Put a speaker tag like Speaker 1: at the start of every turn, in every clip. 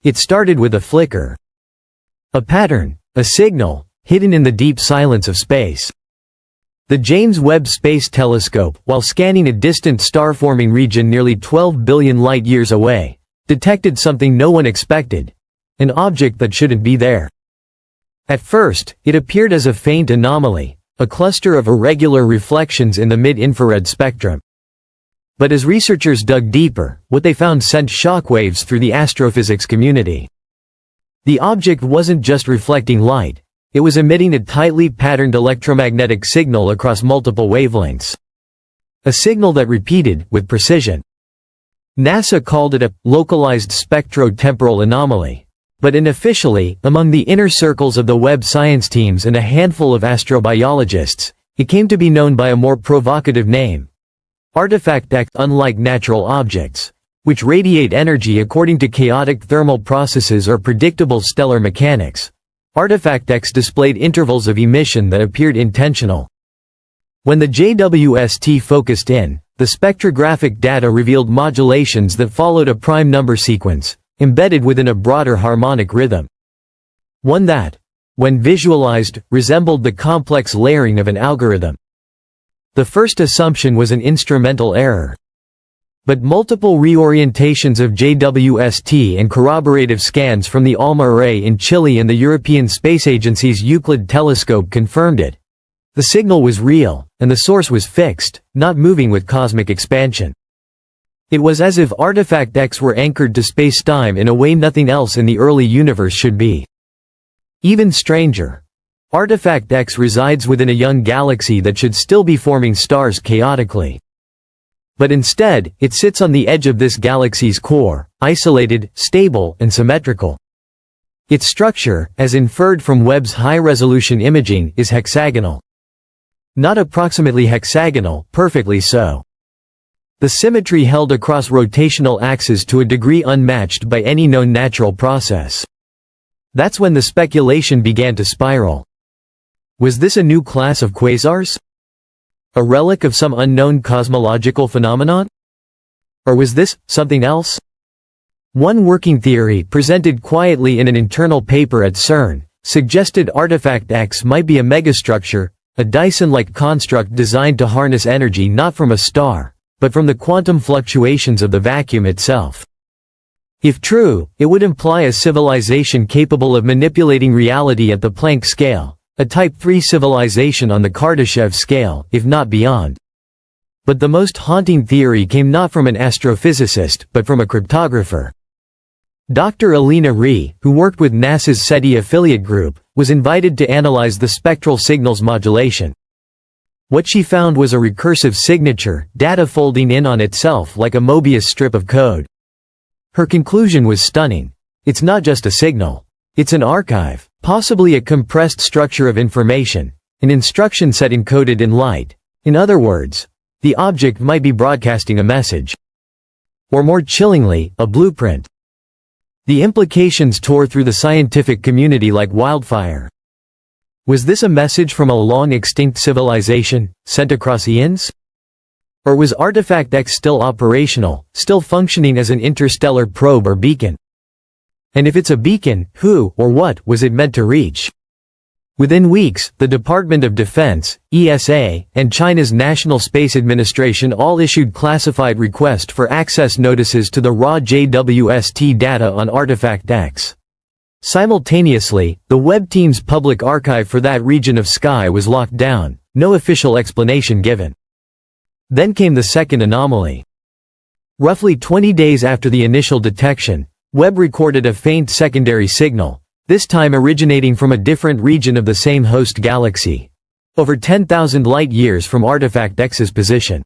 Speaker 1: It started with a flicker. A pattern, a signal, hidden in the deep silence of space. The James Webb Space Telescope, while scanning a distant star-forming region nearly 12 billion light-years away, detected something no one expected. An object that shouldn't be there. At first, it appeared as a faint anomaly, a cluster of irregular reflections in the mid-infrared spectrum. But as researchers dug deeper, what they found sent shockwaves through the astrophysics community. The object wasn't just reflecting light, it was emitting a tightly patterned electromagnetic signal across multiple wavelengths. A signal that repeated, with precision. NASA called it a localized spectro-temporal anomaly. But unofficially, among the inner circles of the Webb science teams and a handful of astrobiologists, it came to be known by a more provocative name. Artifact X. Unlike natural objects, which radiate energy according to chaotic thermal processes or predictable stellar mechanics, Artifact X displayed intervals of emission that appeared intentional. When the JWST focused in, the spectrographic data revealed modulations that followed a prime number sequence, embedded within a broader harmonic rhythm. One that, when visualized, resembled the complex layering of an algorithm. The first assumption was an instrumental error. But multiple reorientations of JWST and corroborative scans from the ALMA array in Chile and the European Space Agency's Euclid telescope confirmed it. The signal was real, and the source was fixed, not moving with cosmic expansion. It was as if Artifact X were anchored to spacetime in a way nothing else in the early universe should be. Even stranger. Artifact X resides within a young galaxy that should still be forming stars chaotically. But instead, it sits on the edge of this galaxy's core, isolated, stable, and symmetrical. Its structure, as inferred from Webb's high-resolution imaging, is hexagonal. Not approximately hexagonal, perfectly so. The symmetry held across rotational axes to a degree unmatched by any known natural process. That's when the speculation began to spiral. Was this a new class of quasars? A relic of some unknown cosmological phenomenon? Or was this something else? One working theory, presented quietly in an internal paper at CERN, suggested Artifact X might be a megastructure, a Dyson-like construct designed to harness energy not from a star, but from the quantum fluctuations of the vacuum itself. If true, it would imply a civilization capable of manipulating reality at the Planck scale. A Type 3 civilization on the Kardashev scale, if not beyond. But the most haunting theory came not from an astrophysicist, but from a cryptographer. Dr. Alina Ree, who worked with NASA's SETI affiliate group, was invited to analyze the spectral signal's modulation. What she found was a recursive signature, data folding in on itself like a Mobius strip of code. Her conclusion was stunning. It's not just a signal. It's an archive. Possibly a compressed structure of information, an instruction set encoded in light. In other words, the object might be broadcasting a message. Or more chillingly, a blueprint. The implications tore through the scientific community like wildfire. Was this a message from a long-extinct civilization, sent across eons? Or was Artifact X still operational, still functioning as an interstellar probe or beacon? And if it's a beacon, who, or what, was it meant to reach? Within weeks, the Department of Defense, ESA, and China's National Space Administration all issued classified request for access notices to the raw JWST data on Artifact X. Simultaneously, the Webb team's public archive for that region of sky was locked down, no official explanation given. Then came the second anomaly. Roughly 20 days after the initial detection, Webb recorded a faint secondary signal, this time originating from a different region of the same host galaxy, over 10,000 light-years from Artifact X's position.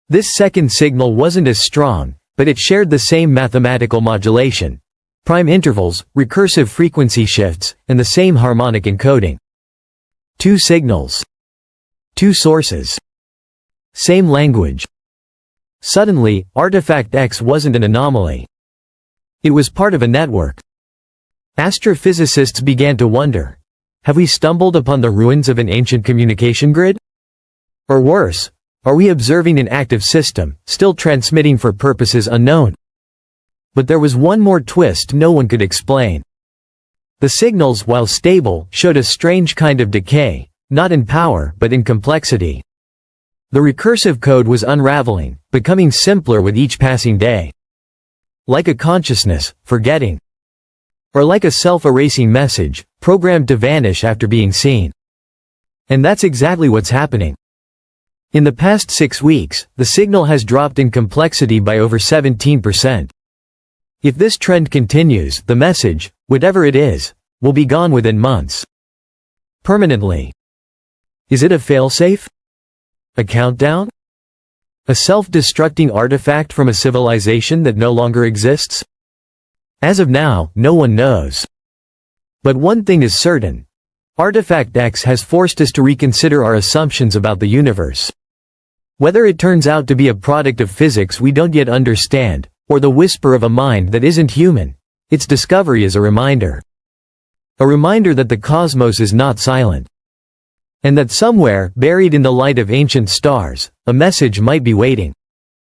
Speaker 1: This second signal wasn't as strong, but it shared the same mathematical modulation, prime intervals, recursive frequency shifts, and the same harmonic encoding. Two signals. Two sources. Same language. Suddenly, Artifact X wasn't an anomaly. It was part of a network. Astrophysicists began to wonder, have we stumbled upon the ruins of an ancient communication grid? Or worse, are we observing an active system, still transmitting for purposes unknown? But there was one more twist no one could explain. The signals, while stable, showed a strange kind of decay, not in power but in complexity. The recursive code was unraveling, becoming simpler with each passing day. Like a consciousness, forgetting. Or like a self-erasing message, programmed to vanish after being seen. And that's exactly what's happening. In the past 6 weeks, the signal has dropped in complexity by over 17%. If this trend continues, the message, whatever it is, will be gone within months. Permanently. Is it a failsafe? A countdown? A self-destructing artifact from a civilization that no longer exists? As of now, no one knows. But one thing is certain. Artifact X has forced us to reconsider our assumptions about the universe. Whether it turns out to be a product of physics we don't yet understand, or the whisper of a mind that isn't human, its discovery is a reminder. A reminder that the cosmos is not silent. And that somewhere, buried in the light of ancient stars, a message might be waiting.